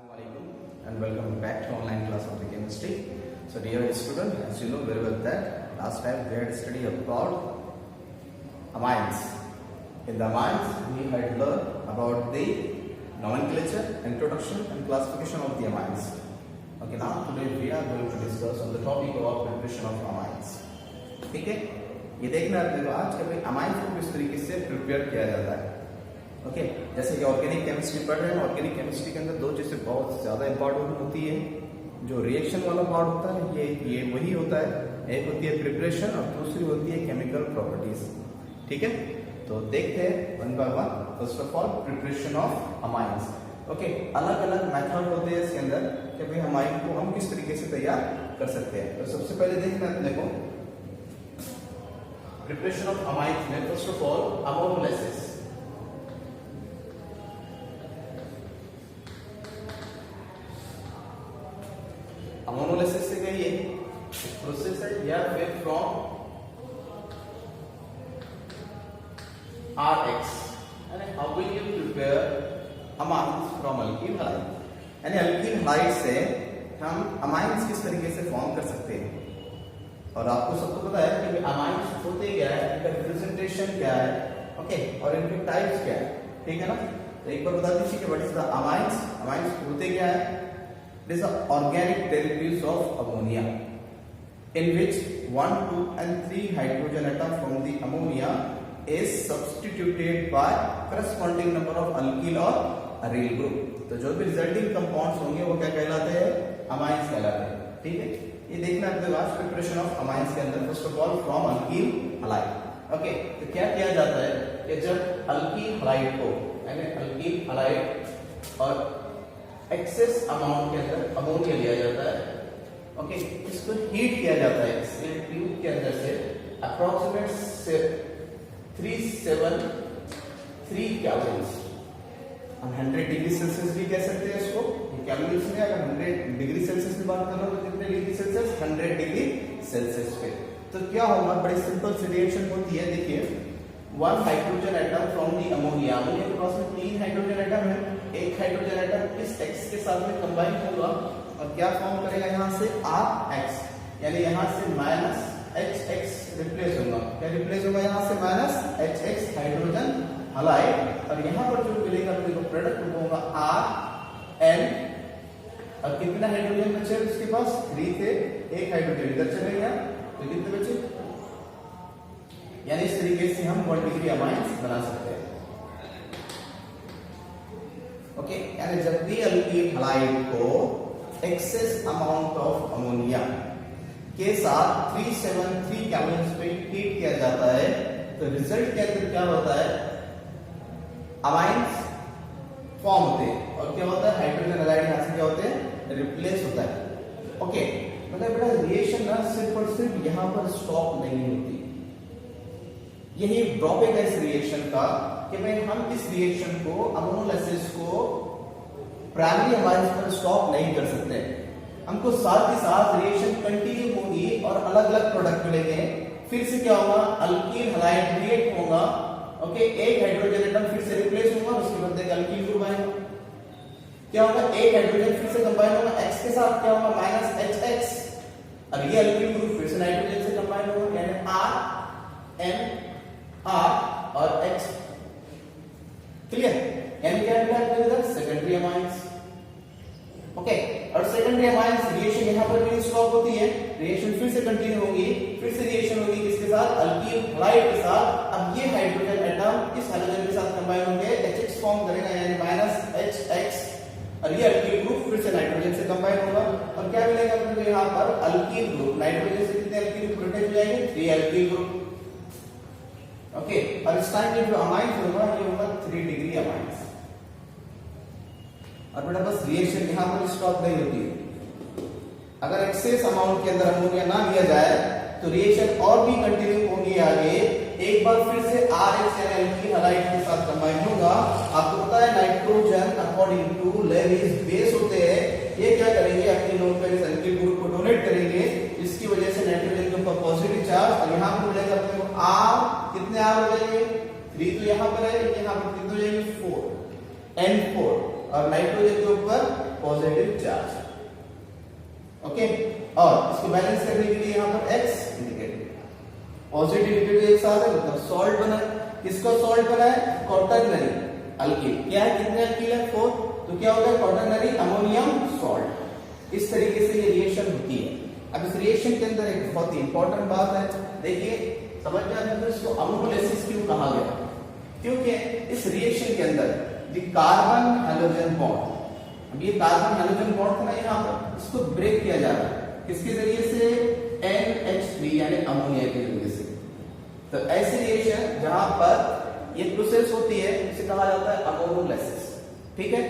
Assalamualaikum and welcome back to online class of the chemistry. So dear student, as you know very well that last time we had studied about amines. In the amines we had learned about the nomenclature, introduction and classification of the amines. Okay, now today we are going to discuss on the topic of preparation of amines. ठीक है, ये देखना है देखो आज के भाई amines को किस तरीके से प्रिपेयर किया जाता है. ओके जैसे कि ऑर्गेनिक केमिस्ट्री पढ़ रहे हैं. ऑर्गेनिक केमिस्ट्री के अंदर दो चीजें बहुत ज्यादा इंपॉर्टेंट होती है. जो रिएक्शन वाला पार्ट होता है ये वही होता है. एक होती है प्रिपरेशन और दूसरी होती है केमिकल प्रॉपर्टीज. ठीक है, तो देखते हैं one by one. First of all preparation of amines. Okay, अलग अलग मेथड होते हैं इसके अंदर कि भाई अमाइन को हम किस तरीके से तैयार कर सकते हैं. तो सबसे पहले देखना देखो प्रिपरेशन ऑफ अमाइंस में first of all ammonolysis. Ammonolysis से क्या ये प्रोसेस है या फिर from Rx and how will you prepare amines from alkyl halide. यानी alkyl halide से हम अमाइंस किस तरीके से फॉर्म कर सकते हैं. और आपको सबको पता है कि अमाइंस होते क्या है, इनका रिप्रेजेंटेशन क्या है. ओके, और इनके टाइप्स क्या है. ठीक है ना, तो एक बार बता दीजिए कि what is the amines. Amines होते क्या है. It is the organic derivatives of ammonia in which 1, 2 and 3 hydrogen atom from the ammonia is substituted by corresponding number of alkyl or aryl group. तो जो भी रिजल्टिंग कंपाउंड्स होंगे वो क्या कहलाते हैं, अमाइंस कहलाते हैं. ठीक है, ये देखना है आज प्रिपरेशन ऑफ अमाइंस के अंदर first of all from alkyl halide. Okay, तो क्या किया जाता है कि जब अल्कील हलाइड को यानी अल्कील हलाइड और एक्सेस अमाउंट के अंदर अमोनिया लिया जाता है. ओके, इसको हीट किया जाता है इस ट्यूब के अंदर से अप्रोक्सीमेट 373 केल्विन. हम 100 डिग्री सेल्सियस भी कह सकते हैं इसको. केल्विन में अगर 100 डिग्री सेल्सियस की बात करो तो कितने डिग्री सेल्सियस, 100 डिग्री सेल्सियस पे. तो क्या होगा, बड़ी सिंपल सी रिएक्शन होती है. देखिए 1 hydrogen atom from the ammonia. Ammonia के पास में 3 हाइड्रोजन एटम है. एक हाइड्रोजन एटम इस X के साथ में कंबाइन होगा और क्या फॉर्म करेगा यहाँ से RX, यानी यहाँ से माइनस HX रिप्लेस होगा. क्या रिप्लेस होगा यहाँ से माइनस HX हाइड्रोजन हलाइड. और यहाँ पर जो मिलेगा तो प्रोडक्ट होगा RN. और कितना हाइड्रोजन बचे उसके पास, 3 थे. एक हाइड्रोजन इधर चले गया तो कितने बचे. यानी इस तरीके से हम 1 डिग्री अमाइंस बना सकते हैं. ओके, यानी जब भी अल्कील हलाइड को एक्सेस अमाउंट ऑफ अमोनिया के साथ 373 केल्विन पे हीट किया जाता है तो रिजल्ट के अंदर क्या होता है, अमाइंस फॉर्म होते हैं. और क्या होता है, हाइड्रोजन हलाइड यहां से क्या होते हैं, रिप्लेस होता है. ओके, मतलब बेटा रिएक्शन ना सिर्फ और सिर्फ यहां पर स्टॉप नहीं होती. यही ड्रॉबैक है इस रिएक्शन का कि भाई हम इस रिएक्शन को अमोनोलाइसिस को प्राइमरी अमाइंस पर स्टॉप नहीं कर सकते. हमको साथ ही साथ रिएक्शन कंटिन्यू होगी और अलग अलग प्रोडक्ट मिलेंगे. फिर से क्या होगा, अल्कील हलाइड रिएक्ट होगा. ओके, एक हाइड्रोजन एटम फिर से रिप्लेस होगा, उसके बाद एक अल्कील ग्रुप आएगा. क्या होगा, एक हाइड्रोजन फिर से कंबाइन होगा X के साथ, क्या होगा माइनस HX. और ये अल्कील ग्रुप फिर से नाइट्रोजन से कंबाइन होगा यानी RN R और X. क्लियर, यानी क्या है सेकेंडरी अमाइंस. ओके, और सेकेंडरी अमाइंस रिएक्शन यहां पर भी स्टॉप होती है. रिएक्शन फिर से कंटिन्यू होगी, फिर से रिएक्शन होगी किसके साथ, अल्कील हलाइड के साथ. अब ये हाइड्रोजन एटम इस हाइड्रोजन के साथ कंबाइन होंगे, HX फॉर्म करेगा यानी माइनस HX. और ये अल्कील ग्रुप फिर से नाइट्रोजन से कंबाइन होगा और क्या मिलेगा हमको यहां पर अल्कील ग्रुप. नाइट्रोजन से कितने अल्कील ग्रुप प्रोटेक्ट हो जाएंगे, 3 अल्कील ग्रुप. ओके, और इस टाइम ये जो अमाइंस होगा ये होगा 3 डिग्री अमाइंस. और बेटा बस रिएक्शन यहां पर स्टॉप नहीं होती है. अगर एक्सेस अमाउंट के अंदर अमोनिया ना लिया जाए तो रिएक्शन और भी कंटिन्यू होगी आगे. एक बार फिर से RH यानी अल्कील हलाइड के साथ कंबाइन होगा. आपको पता है nitrogen according to Lewis base होते हैं. ये क्या करेंगे, अपने नोड पर इस अल्कील ग्रुप को डोनेट करेंगे. इसकी वजह से नाइट्रोजन के ऊपर पॉजिटिव चार्ज और यहां पर मिलेगा अपने को R. कितने R हो जाएंगे, 3 तो यहां पर है, यहां पर कितने हो जाएंगे, 4 N4. और नाइट्रोजन के ऊपर पॉजिटिव चार्ज। ओके, और इसको बैलेंस करने के लिए यहाँ पर X इंडिकेट, पॉजिटिव नेगेटिव एक साथ है, मतलब सॉल्ट बना। किसका सॉल्ट बना है? Quaternary alkyne. क्या है? कितने अल्कीन है? 4। तो क्या होगा? Quaternary ammonium salt. इस तरीके से ये रिएक्शन होती है। अब इस रिएक्शन के अंदर एक बहुत ही इंपॉर्टेंट बात है, देखिए समझ में आता है, इसको अमोनोलिसिस क्यों कहा गया? क्योंकि इस रिएक्शन के अंदर जो कार्बन हाइड्रोजन बॉन्ड, अब ये कार्बन हाइड्रोजन बॉन्ड था ना यहाँ पर, इसको ब्रेक किया जा रहा है किसके जरिए से? NH3 यानी अमोनिया के जरिए से। तो ऐसी रिएक्शन जहां पर ये प्रोसेस होती है इसे कहा जाता है अमोनोलिसिस। ठीक है,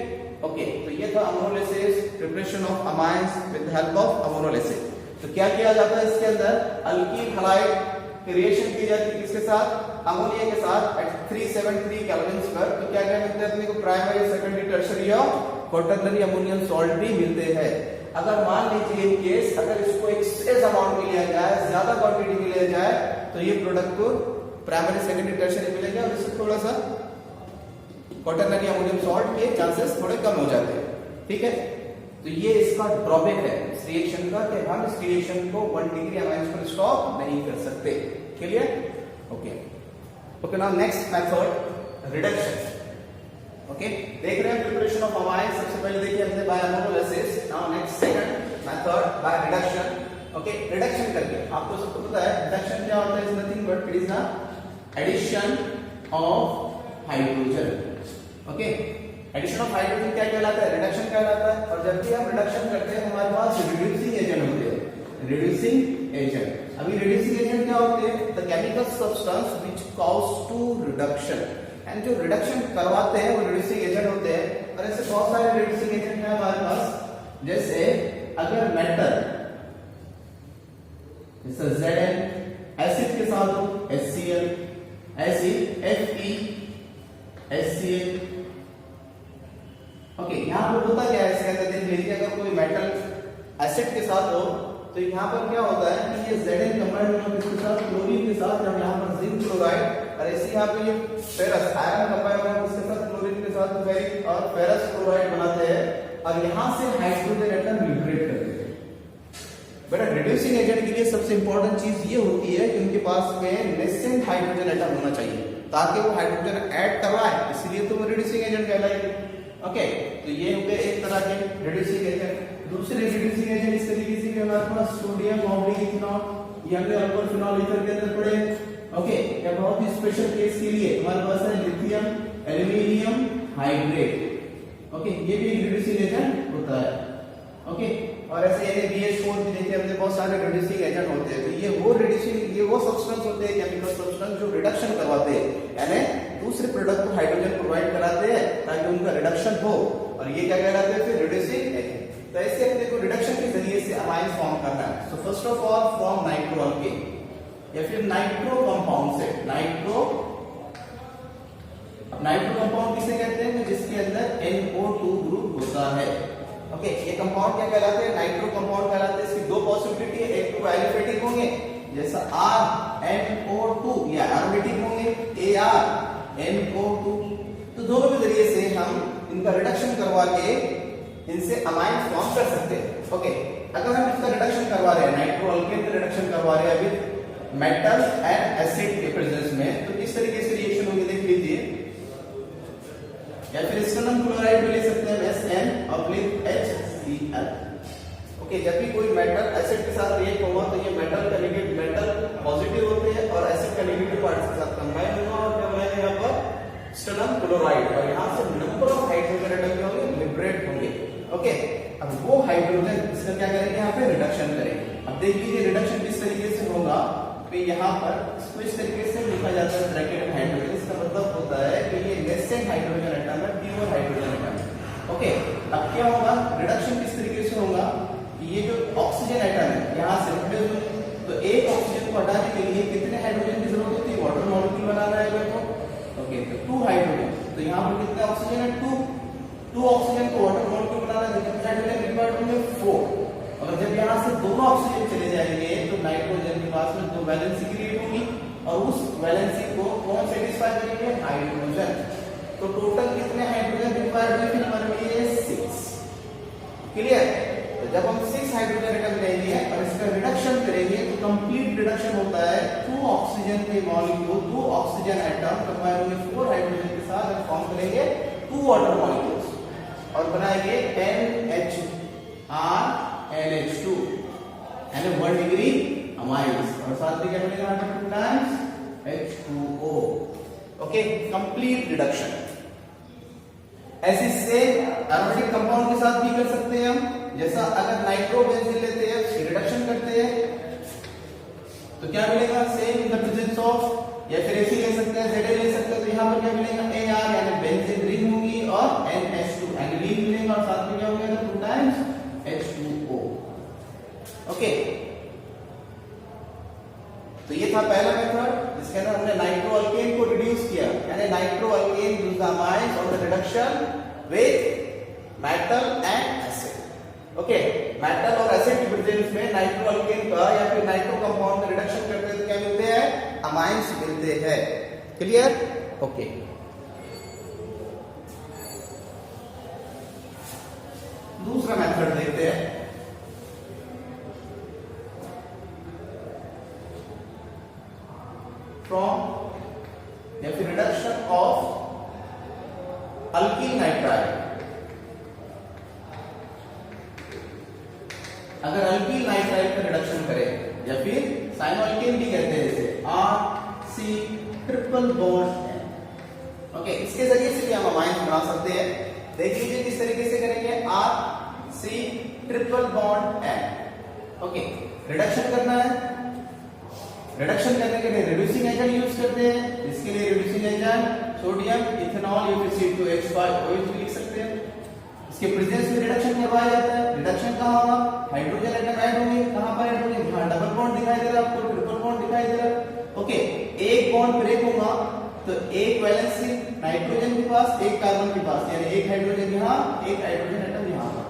ओके। तो ये था ammonolysis, preparation of amines with the help of ammonolysis. तो क्या किया जाता है इसके अंदर? अल्कीन हैलाइड की रिएक्शन की जाती है किसके साथ? अमोनिया के साथ एट 373 केल्विन पर। तो क्या क्या मिलते हैं अपने को? प्राइमरी, सेकेंडरी, टर्शियरी और क्वाटरनरी अमोनियम सॉल्ट भी मिलते हैं। अगर मान लीजिए इन केस अगर इसको एक्सेस अमाउंट में लिया जाए, ज्यादा क्वांटिटी में लिया जाए, तो ये प्रोडक्ट को प्राइमरी, सेकेंडरी, टर्शियरी मिलेगा और इससे थोड़ा सा क्वाटरनरी अमोनियम सॉल्ट के चांसेस थोड़े कम हो जाते हैं। ठीक है, तो ये इसका ड्रॉबैक है इस रिएक्शन का कि हम इस रिएक्शन को 1 डिग्री अमाइंस पर स्टॉप नहीं कर सकते। Clear? Okay okay. Now next method, reduction. Okay, देख रहे हैं प्रिपरेशन ऑफ अमाइंस। सबसे पहले देखिए हमने by ammonolysis. Now next second method by reduction. Okay, reduction करके आपको सबको पता है रिडक्शन क्या होता है? Is nothing but it is the addition of hydrogen. Okay, addition of hydrogen क्या कहलाता है? रिडक्शन कहलाता है। और जब भी हम रिडक्शन करते हैं हमारे पास रिड्यूसिंग एजेंट होते हैं। रिड्यूसिंग एजेंट, अभी रिड्यूसिंग एजेंट क्या होते हैं? The chemical substance which cause to reduction. And जो रिडक्शन करवाते हैं वो रिड्यूसिंग एजेंट होते हैं। और ऐसे बहुत सारे रिड्यूसिंग एजेंट हैं हमारे पास। जैसे अगर मेटल जैसे Zn एसिड के साथ हो HCl, acid Fe HCl। Okay, यहाँ पर होता क्या है इसके अंदर? देख लीजिए, अगर कोई मेटल एसिड के साथ हो तो यहाँ पर क्या होता है कि ये Zn कंबाइंड होगा किसके साथ? क्लोरीन के साथ। जब यहाँ पर जिंक क्लोराइड, और ऐसे यहाँ पे ये फेरस आयरन कंबाइंड होगा किसके साथ? क्लोरीन के साथ, फेरिक और फेरस क्लोराइड बनाते हैं और यहाँ से हाइड्रोजन एटम लिबरेट करते हैं। बेटा रिड्यूसिंग एजेंट के लिए सबसे इंपॉर्टेंट चीज ये होती है कि उनके पास में नेसेंट हाइड्रोजन एटम होना चाहिए ताकि वो हाइड्रोजन ऐड करवाए, इसलिए तो वो रिड्यूसिंग एजेंट कहलाएगी। ओके, तो ये हो गए एक तरह के रिड्यूसिंग एजेंट। दूसरे रिड्यूसिंग एजेंट इस तरीके से कि हमारे पास सोडियम ऑब्लिक इथेनॉल, ये हमने अल्कोहल फिनॉल ईथर के अंदर पढ़े। ओके, या बहुत ही स्पेशल केस के लिए हमारे पास है लिथियम एल्यूमिनियम हाइड्रेट। ओके, ये भी एक रिड्यूसिंग एजेंट होता है। ओके, और ऐसे यानी BH4 भी देखिए हमने बहुत सारे रिड्यूसिंग एजेंट होते हैं। तो ये वो सब्सटेंस होते हैं, केमिकल सब्सटेंस जो रिडक्शन करवाते हैं, यानी दूसरे प्रोडक्ट को हाइड्रोजन प्रोवाइड कराते हैं ताकि उनका रिडक्शन हो, और ये क्या कहलाते हैं? फिर रिड्यूसिंग एजेंट। तो ऐसे अपने को रिडक्शन के जरिए से अमाइन फॉर्म करना है। So first of all from nitro alkane या फिर नाइट्रो कंपाउंड से नाइट्रो कंपाउंड किसे कहते हैं? जिसके अंदर NO2 ग्रुप होता है। ओके, ये कंपाउंड क्या कहलाते हैं? नाइट्रो कंपाउंड कहलाते हैं। इसकी दो पॉसिबिलिटी है, एक तो एलिफेटिक होंगे जैसा RNO2 या एरोमेटिक होंगे ArNO2। तो दोनों के जरिए से हम इनका रिडक्शन करवा के इनसे अमाइन फॉर्म कर सकते हैं। ओके, अगर हम इसका रिडक्शन करवा रहे हैं, नाइट्रो अल्केन का रिडक्शन करवा रहे हैं विद मेटल एंड एसिड के प्रेजेंस में, तो किस तरीके से रिएक्शन होगी देख लीजिए। या फिर स्टोनम क्लोराइड भी ले सकते हैं SN/HCl। ओके, जब भी कोई मेटल एसिड के साथ रिएक्ट होगा तो ये मेटल का नेगेटिव, मेटल पॉजिटिव होते हैं और एसिड का नेगेटिव पार्ट के साथ कंबाइन होगा और क्या बनेगा यहाँ पर? स्टोनम क्लोराइड। और यहाँ से नंबर ऑफ हाइड्रोजन एटम क्या होंगे? लिबरेट होंगे। ओके, अब वो हाइड्रोजन इसका क्या करेंगे? यहाँ पे रिडक्शन करेंगे। अब देख लीजिए रिडक्शन किस तरीके से होगा। तो यहाँ पर इसको इस तरीके से लिखा जाता है ब्रैकेट में हाइड्रोजन। इसका मतलब होता है कि ये नेसेंट हाइड्रोजन एटम है, प्योर हाइड्रोजन एटम। ओके, अब क्या होगा? रिडक्शन किस तरीके से होगा? ये जो ऑक्सीजन एटम है यहाँ से रिप्लेस हो, तो एक ऑक्सीजन को हटाने के लिए कितने हाइड्रोजन की जरूरत होती है? वाटर मॉलिक्यूल बनाना है अगर तो ओके, तो 2 हाइड्रोजन। तो यहाँ पर कितने ऑक्सीजन है? 2 ऑक्सीजन को वाटर मॉलिक्यूल बनाना है, कितने हाइड्रोजन रिक्वायर्ड होंगे? 4। और जब यहाँ से दोनों ऑक्सीजन चले जाएंगे तो नाइट्रोजन के पास में 2 वैलेंसी क्रिएट होगी और उस वैलेंसी को कौन सेटिस्फाई करेंगे? हाइड्रोजन। तो टोटल कितने हाइड्रोजन रिक्वायर्ड होंगे हमारे लिए? 6। ऑक्सीजन के मॉलिक्यूल, 2 ऑक्सीजन एटम कंबाइन होंगे 4 हाइड्रोजन के साथ और फॉर्म करेंगे 2 वाटर मॉलिक्यूल्स और बनाएंगे NHRNH2 यानी 1 डिग्री अमाइंस और साथ में क्या मिलेगा 2 times H2O। Okay, complete reduction. ऐसे से एरोमेटिक कंपाउंड के साथ भी कर सकते हैं हम, जैसा अगर नाइट्रोबेंजीन लेते हैं उसकी रिडक्शन करते हैं तो क्या मिलेगा, same in the presence of, या फिर ऐसे ले सकते हैं Za ले सकते हैं तो यहां पर क्या मिलेगा Ar यानी बेंजीन रिंग होगी और NH2 यानी रिंग मिलेगा और साथ में क्या हो जाएगा 2 टाइम्स H2O। ओके, तो ये था पहला मेथड जिसके अंदर हमने नाइट्रो अल्केन को रिड्यूस किया, यानी nitro alkane glutamines on the reduction with metal and acid. Okay, metal और एसिड के प्रेजेंस में नाइट्रो अल्केन का या फिर नाइट्रो कंपाउंड का रिडक्शन करते हैं तो क्या मिलते हैं, अमाइन्स मिलते हैं। क्लियर? ओके, दूसरा मेथड देखते हैं। फ्रॉम या फिर रिडक्शन ऑफ अल्कील नाइट्राइड। अगर अल्कील नाइट्राइड का रिडक्शन करें या फिर साइनोअल्केन भी कहते हैं इसे, RC triple bond N। Okay, इसके जरिए से भी हम अमाइंस बना सकते हैं। देख लीजिए किस तरीके से करेंगे, RC triple bond N। Okay, reduction करना है, रिडक्शन करने के लिए रिड्यूसिंग एजेंट यूज करते हैं। इसके लिए रिड्यूसिंग एजेंट सोडियम इथेनॉल या फिर C2H5OH भी लिख सकते हैं। इसके प्रेजेंस में रिडक्शन करवाया जाता है। रिडक्शन कहां होगा, हाइड्रोजन एटम ऐड होंगे, कहां पर ऐड होंगे, यहां डबल बॉन्ड दिखाई दे रहा है आपको, ट्रिपल बॉन्ड दिखाई दे रहा है। ओके, एक बॉन्ड ब्रेक होगा तो एक वैलेंसी नाइट्रोजन के पास, एक कार्बन के पास, यानी एक हाइड्रोजन यहां, एक हाइड्रोजन एटम यहां पर।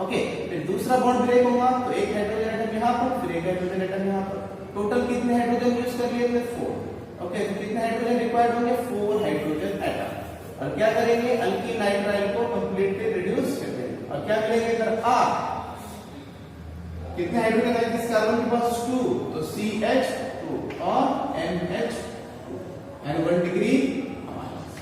ओके, फिर दूसरा बॉन्ड ब्रेक होगा तो एक हाइड्रोजन एटम यहां पर, फिर एक हाइड्रोजन एटम यहां पर। टोटल कितने हाइड्रोजन यूज कर लिए थे, 4। ओके, तो कितने हाइड्रोजन रिक्वायर्ड होंगे, 4 हाइड्रोजन एटम। और क्या करेंगे, अल्कील नाइट्राइड को कंप्लीटली रिड्यूस कर देंगे और क्या मिलेगा इधर R। कितने हाइड्रोजन है इस कार्बन के पास, 2, तो CH2 और NH2 यानी 1 डिग्री अमाइंस।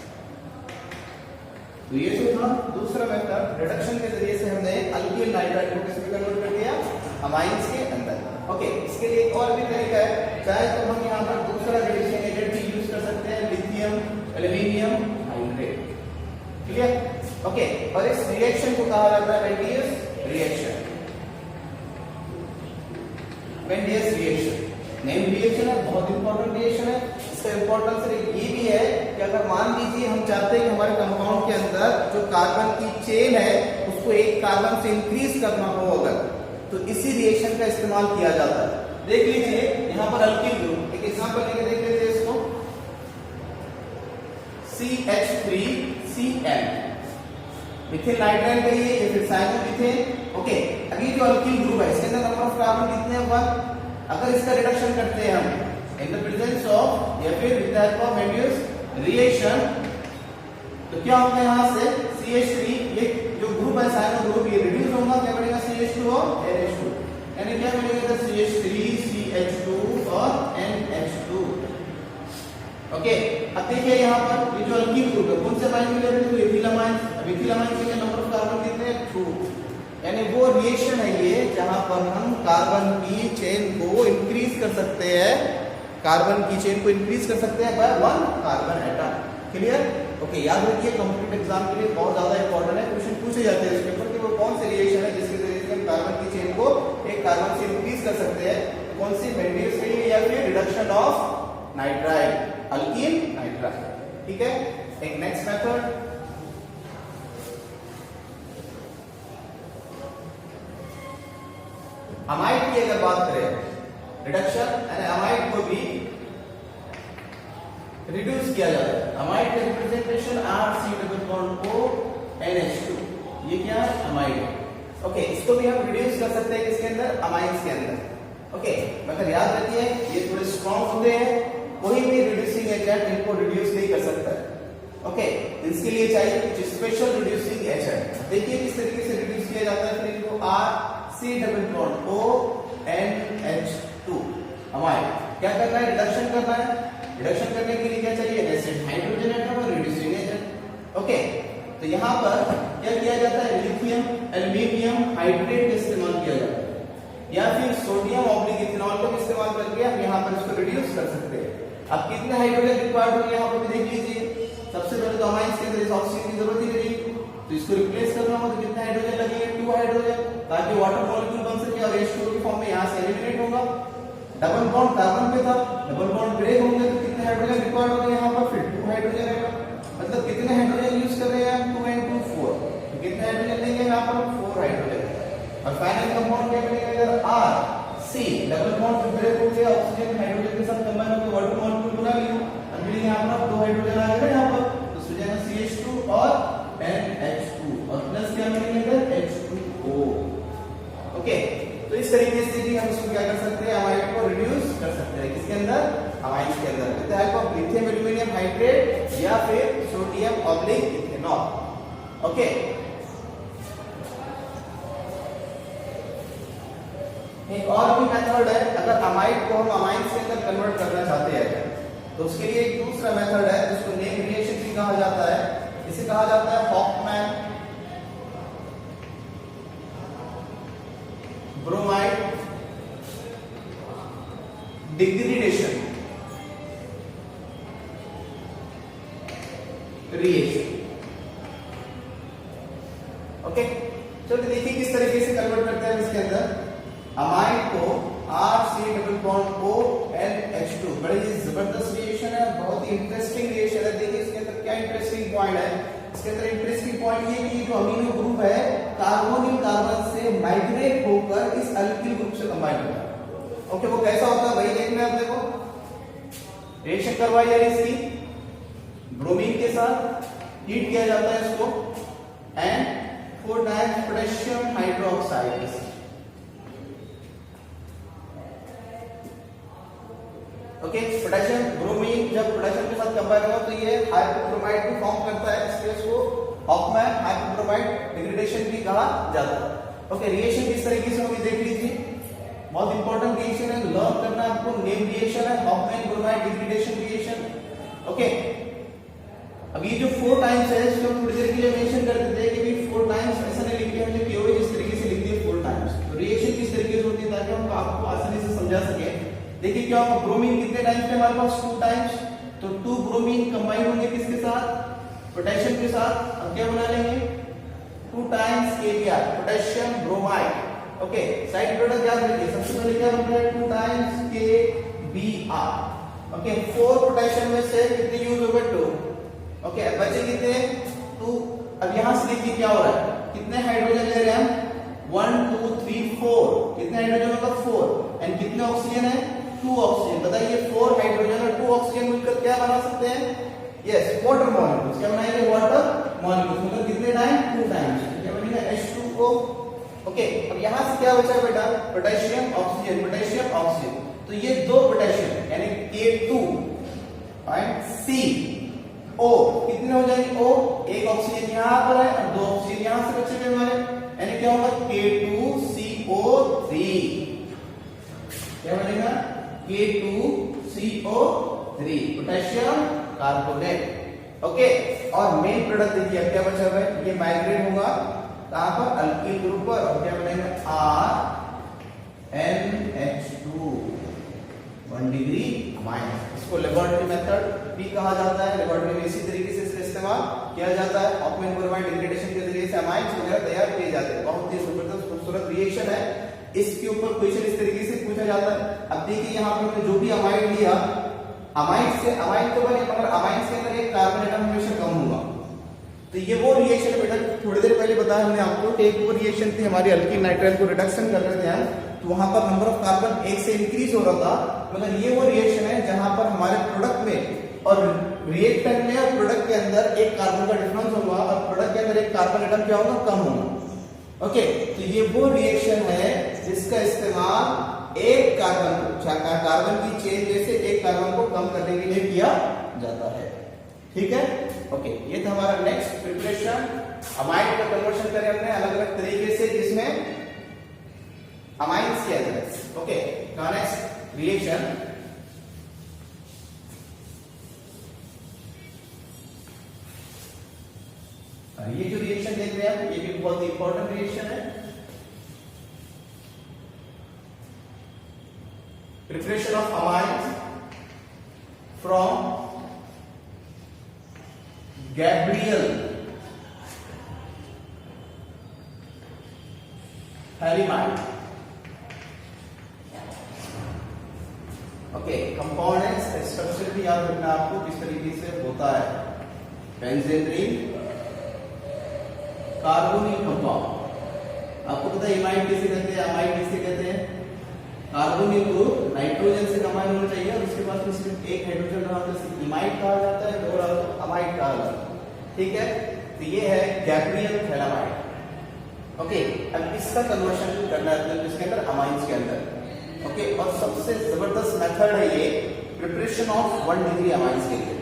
तो ये जो था दूसरा मेथड, रिडक्शन के जरिए से हमने अल्कील नाइट्राइड को किसमें कन्वर्ट कर दिया, अमाइंस के अंदर। ओके, इसके लिए एक और भी तरीका है, चाहे तो हम यहाँ पर दूसरा रिड्यूसिंग एजेंट भी यूज कर सकते हैं, lithium aluminium hydrate. Clear? Okay, और इस रिएक्शन को कहा जाता है वेंडियस रिएक्शन। वेंडियस रिएक्शन नेम रिएक्शन है, बहुत इंपॉर्टेंट रिएक्शन है। इसका इंपॉर्टेंस ये भी है कि अगर मान लीजिए हम चाहते हैं कि हमारे कंपाउंड के अंदर जो कार्बन की चेन है उसको एक कार्बन से इंक्रीज करना हो अगर, तो इसी रिएक्शन का इस्तेमाल किया जाता है। देख लीजिए यहाँ पर अल्कील ग्रुप, एक एग्जांपल लेके देख लेते हैं इसको, CH3CN मिथिल नाइट्राइल के लिए या फिर साइक्लोमीथेन। ओके, अभी जो अल्कील ग्रुप है इसके अंदर नंबर ऑफ कार्बन कितने हैं, 1। अगर इसका रिडक्शन करते हैं हम इन द प्रेजेंस ऑफ या फिर विद द हेल्प ऑफ वेंडियस रिएक्शन तो क्या होगा, यहाँ से CH3 ये जो ग्रुप है साइनो ग्रुप ये रिड्यूस होगा, क्या बनेगा CH2 और NH2, यानी क्या मिलेगा CH3 CH2 और NH2। ओके, अब देखिए यहाँ पर ये जो अल्कील ग्रुप है कौन से अमाइन मिले थे, तो इथिल अमाइन। अब इथिल अमाइन के नंबर ऑफ कार्बन कितने हैं, 2, यानी वो रिएक्शन है ये जहां पर हम कार्बन की चेन को इंक्रीज कर सकते हैं, कार्बन की चेन को इंक्रीज कर सकते हैं by 1 carbon atom. Clear? Okay, याद रखिए कॉम्पिटिटिव एग्जाम के लिए बहुत ज्यादा इंपॉर्टेंट है, क्वेश्चन पूछे जाते हैं इसके ऊपर कि वो कौन सी रिएक्शन है जिसके जरिए से हम कार्बन की चेन को एक कार्बन से इंक्रीज कर सकते हैं, कौन सी, वेंडियस के लिए या फिर reduction of nitride, alkyl nitride. ठीक है, एक नेक्स्ट मेथड, अमाइड की अगर बात करें, रिडक्शन यानी अमाइड को भी रिड्यूस किया जाता है। अमाइड का रिप्रेजेंटेशन RC≡ONH2, ये क्या है, अमाइड है। ओके, इसको भी हम रिड्यूस कर सकते हैं किसके अंदर, अमाइंस के अंदर। ओके, मगर याद रखिए ये थोड़े स्ट्रॉन्ग होते हैं, कोई भी रिड्यूसिंग एजेंट इनको रिड्यूस नहीं कर सकता है। ओके, इसके लिए चाहिए कुछ स्पेशल रिड्यूसिंग एजेंट। देखिए किस तरीके से रिड्यूस किया जाता है, फिर इनको RC≡ONH2 अमाइड। क्या करना है, रिडक्शन करना है। रिडक्शन करने के लिए क्या चाहिए, एसिड हाइड्रोजन एटम और रिड्यूसिंग एजेंट। ओके, तो यहाँ पर क्या किया जाता है, लिथियम एल्यूमिनियम हाइड्रेट का इस्तेमाल किया जाता है, या फिर सोडियम ऑब्लिक इथेनॉल का इस्तेमाल करके हम यहाँ पर इसको रिड्यूस कर सकते हैं। अब कितने हाइड्रोजन रिक्वायर्ड होंगे यहाँ पर देख लीजिए। सबसे पहले तो अमाइंस के अंदर इस ऑक्सीजन की जरूरत ही नहीं, तो इसको रिप्लेस करना हो तो कितने हाइड्रोजन लगेंगे, 2 हाइड्रोजन, ताकि वाटर मॉलिक्यूल बन सके और H2O की फॉर्म में यहाँ से एलिमिनेट होगा। डबल बॉन्ड कार्बन पे था, डबल बॉन्ड ब्रेक होंगे तो कितने हाइड्रोजन रिक्वायर्ड होंगे यहाँ पर, फिर 2 हाइड्रोजन रहेगा। मतलब कितने हाइड्रोजन यूज कर रहे हैं, 2 and 2 4, तो कितने हाइड्रोजन लेंगे यहाँ पर, 4 हाइड्रोजन। और फाइनल कंपाउंड क्या मिलेगा इधर, R C, double bond break हो गया, ऑक्सीजन हाइड्रोजन के साथ कंबाइन होकर वाटर मॉलिक्यूल बना लिया। अब मिलेंगे यहाँ पर 2 हाइड्रोजन आ गए यहाँ पर, तो हो जाएगा CH2 और NH2, और प्लस क्या मिलेंगे इधर, H2O। ओके, तो इस तरीके से भी हम इसको क्या कर सकते हैं, अमाइड को रिड्यूस कर सकते हैं। किसके अंदर, अमाइड के अंदर, with the help of lithium aluminium hydrate या फिर सोडियम ऑब्लिक इथेनॉल। ओके, एक और भी मेथड है, अगर अमाइड को हम अमाइंस के अंदर कन्वर्ट करना चाहते हैं तो उसके लिए एक दूसरा मेथड है जिसको नेम रिएक्शन भी कहा जाता है। इसे कहा जाता है Hoffmann bromide degradation reaction. Okay, चलो देखिए किस तरीके से कन्वर्ट करते हैं इसके अंदर। अमाइड को RC डबल बॉन्ड ONH2, बड़ी जबरदस्त रिएक्शन है, बहुत ही इंटरेस्टिंग रिएक्शन है। देखिए इसके अंदर क्या इंटरेस्टिंग पॉइंट है, इसके अंदर इंटरेस्टिंग पॉइंट ये कि जो अमीनो ग्रुप है कार्बोनिल कार्बन से माइग्रेट होकर इस अल्किल ग्रुप से कंबाइन होता है। ओके, वो कैसा होता है वही देखना है आप। देखो रिएक्शन करवाई जा रही इसकी ब्रोमीन के साथ, हीट किया जाता है इसको, and 4 times potassium hydroxide. Okay, potassium bromine जब पोटेशियम के साथ कंबाइन होगा तो ये हाइपोब्रोमाइड भी फॉर्म करता है, इसलिए इसको हॉफमैन हाइपोब्रोमाइड डिग्रेडेशन भी कहा जाता है। ओके, रिएक्शन किस तरीके से होगी देख लीजिए, बहुत इंपॉर्टेंट रिएक्शन है, लर्न करना है आपको। नेम रिएक्शन है Hoffmann bromide degradation reaction. Okay, अब ये जो 4 टाइम्स है इसको थोड़ी देर के लिए मेंशन कर देते हैं कि भाई 4 टाइम्स ऐसा नहीं लिखते हमने, केवल इस तरीके से लिख दिए 4 टाइम्स। तो रिएक्शन किस तरीके से होती है ताकि हम आपको आसानी से समझा सके। देखिए क्या होगा, ब्रोमीन कितने टाइम्स है हमारे पास, 2 टाइम्स, तो 2 ब्रोमीन कंबाइन होंगे किसके साथ, पोटेशियम के साथ। अब क्या बना लेंगे, 2 times KBr potassium bromide. Okay, side product याद रखिए, सबसे पहले क्या बनता है, 2 टाइम्स KBr। ओके, 4 पोटेशियम में से कितने यूज हो गए, 2। ओके, अब बचे कितने, 2। अब यहां से देखिए क्या हो रहा है, कितने हाइड्रोजन ले रहे हैं हम, 1 2 3 4, कितने हाइड्रोजन होगा, 4, एंड कितने ऑक्सीजन है, 2 ऑक्सीजन। बताइए 4 हाइड्रोजन और 2 ऑक्सीजन मिलकर क्या बना सकते हैं, यस, वाटर मॉलिक्यूल्स। क्या बनाएंगे, वाटर मॉलिक्यूल्स। मतलब कितने टाइम, 2 टाइम्स, क्या बनेगा, H2O। ओके, अब यहां से क्या बचा बेटा, पोटेशियम ऑक्सीजन, पोटेशियम ऑक्सीजन। तो ये 2 पोटेशियम यानी K2 एंड CO कितने हो जाएंगे, O, एक ऑक्सीजन यहां पर है और 2 ऑक्सीजन यहां से बचे हुए हमारे, यानी क्या होगा, K2CO3। क्या बनेगा, K2CO3 पोटेशियम कार्बोनेट। ओके, और मेन प्रोडक्ट देखिए अब क्या बचा हुआ है, ये माइग्रेट होगा कहां पर, अल्किल ग्रुप पर, और क्या बनेगा, RNH2 1 डिग्री माइनस। इसको लेबोरेटरी मेथड भी कहा जाता है। लेबोरेटरी में इसी तरीके से इसका इस्तेमाल किया जाता है। हॉफमैन ब्रोमाइड डिग्रेडेशन के जरिए से अमाइंस वगैरह तैयार किए जाते हैं। बहुत ही जबरदस्त खूबसूरत रिएक्शन है। इसके ऊपर क्वेश्चन इस तरीके से पूछा जाता है। अब देखिए यहाँ पे हमने जो भी अमाइड लिया, अमाइड से अमाइड तो बने, मगर अमाइड के अंदर एक कार्बन एटम हमेशा कम होगा। तो ये वो रिएक्शन है बेटा, थोड़ी देर पहले बताया हमने आपको, एक वो रिएक्शन थी हमारी अल्किल नाइट्राइल को रिडक्शन कर रहे थे हम, तो वहां पर नंबर ऑफ कार्बन 1 से इंक्रीज हो रहा था। मगर ये वो रिएक्शन है जहां पर हमारे प्रोडक्ट में और रिएक्टेंट में और प्रोडक्ट के अंदर एक कार्बन का डिफरेंस होगा और प्रोडक्ट के अंदर एक कार्बन एटम क्या होगा, कम होगा। ओके, तो ये वो रिएक्शन है जिसका इस्तेमाल एक कार्बन की चेन में से एक कार्बन को कम करने के लिए किया जाता है। ठीक है, ओके, ये था हमारा नेक्स्ट प्रिपरेशन। अमाइड का कन्वर्शन करें हमने अलग अलग तरीके से, जिसमें अमाइंस किया जाए। ओके, नेक्स्ट रिएक्शन ये जो रिएक्शन देख रहे हैं ये भी बहुत इंपॉर्टेंट रिएक्शन है। Preparation of amines from Gabriel phthalimide. Okay, compound structure भी याद रखना आपको किस तरीके से होता है। Benzene ring, carbonyl compound. आपको पता है इमाइड किसे कहते हैं, अमाइड किसे कहते हैं। कार्बोनिल को नाइट्रोजन से कंबाइन होना चाहिए और उसके पास में सिर्फ एक हाइड्रोजन रहा तो इसे इमाइड कहा जाता है, दो रहा तो अमाइड कहा जाता है। ठीक है, तो ये है गैब्रियल थैलामाइड। ओके, अब इसका कन्वर्शन करना है इसके अंदर अमाइंस के अंदर। ओके, और सबसे जबरदस्त मेथड है ये प्रिपरेशन ऑफ 1 डिग्री अमाइंस के लिए।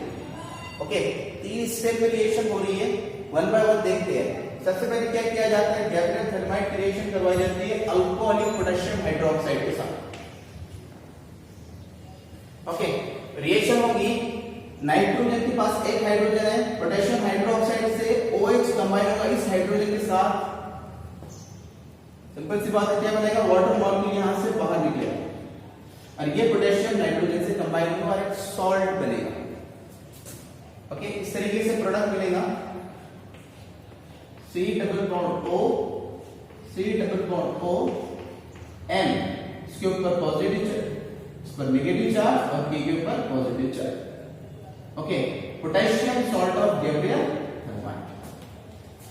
ओके, 3 स्टेप में रिएक्शन हो रही है, 1 बाय 1 देखते हैं। सबसे पहले क्या किया जाता है, गैब्रियल थैलामाइड की रिएक्शन करवाई जाती है अल्कोहलिक पोटेशियम हाइड्रोक्साइड के साथ। ओके, रिएक्शन होगी, नाइट्रोजन के पास एक हाइड्रोजन है, पोटेशियम हाइड्रोक्साइड से OH कंबाइन होगा इस हाइड्रोजन के साथ। सिंपल सी बात है, क्या बनेगा, वाटर मॉलिक्यूल यहां से बाहर निकलेगा और ये पोटेशियम नाइट्रोजन से कंबाइन होगा और एक सॉल्ट बनेगा। ओके, इस तरीके से प्रोडक्ट मिलेगा C double bond O, C double bond O, N, इसके ऊपर पॉजिटिव चार्ज, इस पर नेगेटिव चार्ज और P के ऊपर positive charge. Okay, potassium salt of Gabriel phthalimide.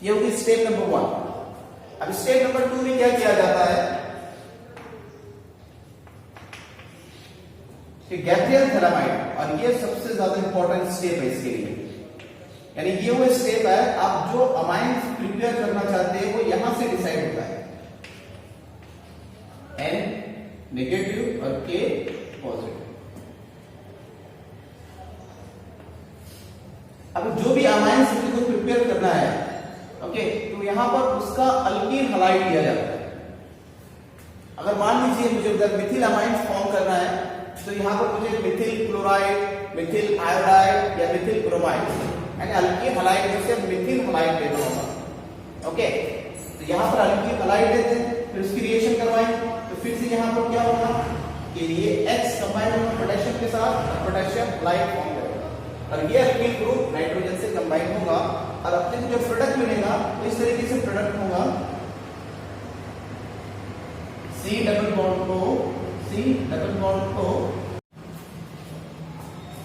ये होगी स्टेप नंबर 1। अब स्टेप नंबर 2 में क्या किया जाता है कि गैब्रियल थैलामाइड, और ये सबसे ज्यादा इंपॉर्टेंट स्टेप है इसके लिए, यानी ये वो स्टेप है आप जो अमाइंस प्रिपेयर करना चाहते हैं वो यहां से डिसाइड होता है। N नेगेटिव और K पॉजिटिव। अब जो भी अमाइंस को प्रिपेयर करना है, ओके, तो यहां पर उसका अल्कीन हलाइड दिया जाता है। अगर मान लीजिए मुझे उधर मिथिल अमाइंस फॉर्म करना है तो यहां पर मुझे मिथिल क्लोराइड, मिथिल आयोडाइड या मिथिल ब्रोमाइड यानी अल्कीन हलाइड जैसे मिथिल हलाइड लेना होगा। ओके, तो यहां पर अल्कीन हलाइड लेते हैं, फिर उसकी रिएक्शन करवाएं तो फिर से यहां पर क्या होगा कि ये X कंबाइन होगा पोटेशियम के साथ, पोटेशियम हलाइड फॉर्म करेगा और ये अल्कीन ग्रुप नाइट्रोजन से कंबाइन होगा और अपने को जो प्रोडक्ट मिलेगा इस तरीके से प्रोडक्ट होगा C double bond O, C double bond O।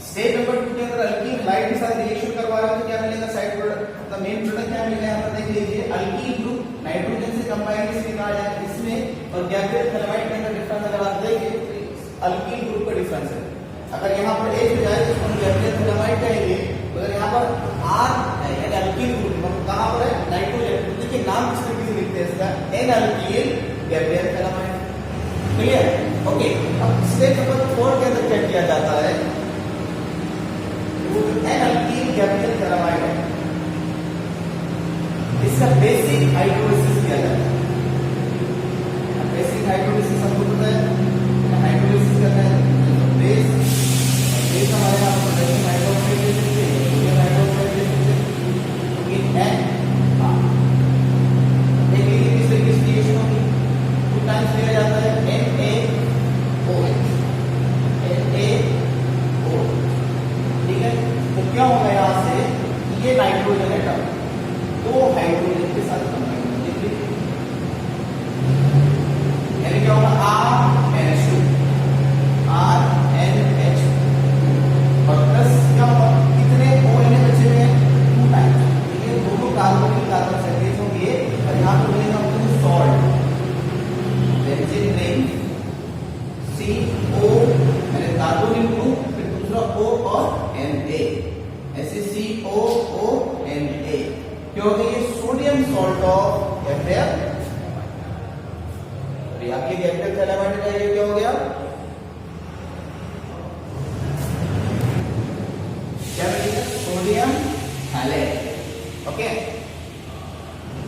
Step number 2 के अंदर अल्कीन हलाइड के साथ रिएक्शन करवा रहा है तो क्या मिलेगा, side product, the main product क्या मिलेगा, यहां पर देख लीजिए अल्कीन ग्रुप नाइट्रोजन से कंबाइन इसमें कहा जाए इसमें और गैब्रियल थैलामाइड के अंदर डिफरेंस अगर आप देखें अल्कीन ग्रुप का डिफरेंस है। अगर यहां पर H हो जाए तो इसको हम गैब्रियल थैलामाइड कहेंगे, अगर यहां पर R है यानी अल्कीन ग्रुप कहां पर है, नाइट्रोजन, तो देखिए नाम किस तरीके से लिखते हैं इसका, N alkyne Gabriel phthalimide. Clear? Okay, अब स्टेप नंबर 4 के अंदर क्या किया जाता है, N अल्कीन गैब्रियल थैलामाइड है, इसका बेसिक हाइड्रोलिसिस किया जाता है। बेसिक हाइड्रोलिसिस हमको पता है, हाइड्रोलिसिस करना है बेस हमारे यहाँ पोटेशियम हाइड्रोक्साइड ले सकते हैं, सोडियम हाइड्रोक्साइड ले सकते हैं, तो ये N देखिए किस तरीके से रिएक्शन होगी, 2 टाइम्स लिया जाता है NaOH, NaO। ठीक है, तो क्या होगा यहां से ये नाइट्रोजन एटम 2 हाइड्रोजन के साथ कंबाइन होगी, यानी क्या होगा RNH2 और प्लस क्या होगा, कितने ONA बचे हुए हैं 2 टाइम्स, ये दोनों कार्बोनिल कार्बन सेपरेट होंगे और यहां पर मिलेगा हमको सॉल्ट, बेंजीन रिंग CO यानी कार्बोनिल ग्रुप, फिर दूसरा O और Na, ऐसे COONA, क्योंकि ये सोडियम सॉल्ट ऑफ गैब्रियल, और ये आपके गैब्रियल थैलामाइड का ये क्या हो गया, सोडियम हैलाइड। ओके,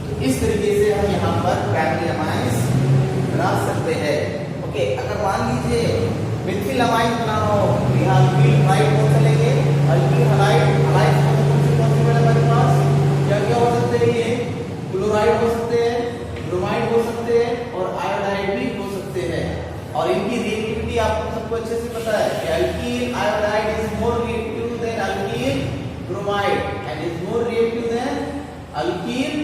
तो इस तरीके से हम यहाँ पर प्राइमरी अमाइंस बना सकते हैं। ओके, अगर मान लीजिए मिथिल अमाइंस बनाना हो तो यहाँ अल्कील हलाइड कौन सा लेंगे, अल्कील हलाइड, हलाइड कौन से हमारे पास क्या क्या हो सकते ये क्लोराइड हो सकते हैं, ब्रोमाइड हो सकते हैं और आयोडाइड भी हो सकते हैं। और इनकी रिएक्टिविटी आपको सबको अच्छे से पता है कि alkyl iodide is more reactive than alkyl bromide and is more reactive than alkyl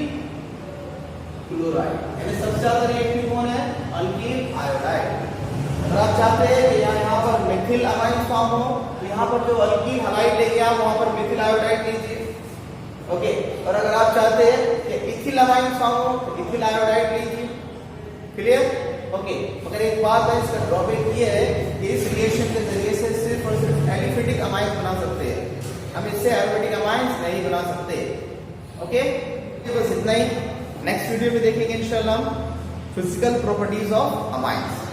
chloride. यानी सबसे ज्यादा रिएक्टिव कौन है? Alkyl iodide. अगर आप चाहते हैं कि यहाँ पर मिथिल अमाइन फॉर्म हो, तो यहाँ पर जो अल्कील हैलाइड लेंगे आप वहां पर मिथिल आयोडाइड लीजिए। ओके, और अगर आप चाहते हैं कि इथिल अमाइन फॉर्म हो तो इथिल आयोडाइड लीजिए। क्लियर? ओके, मगर एक बात है, इसका ड्रॉबैक ये है कि इस रिएक्शन के जरिए से सिर्फ और सिर्फ एलिफेटिक अमाइन बना सकते हैं, हम इससे एरोमेटिक अमाइंस नहीं बना सकते। ओके, बस इतना ही। नेक्स्ट वीडियो में देखेंगे इंशाल्लाह फिजिकल प्रॉपर्टीज ऑफ अमाइंस।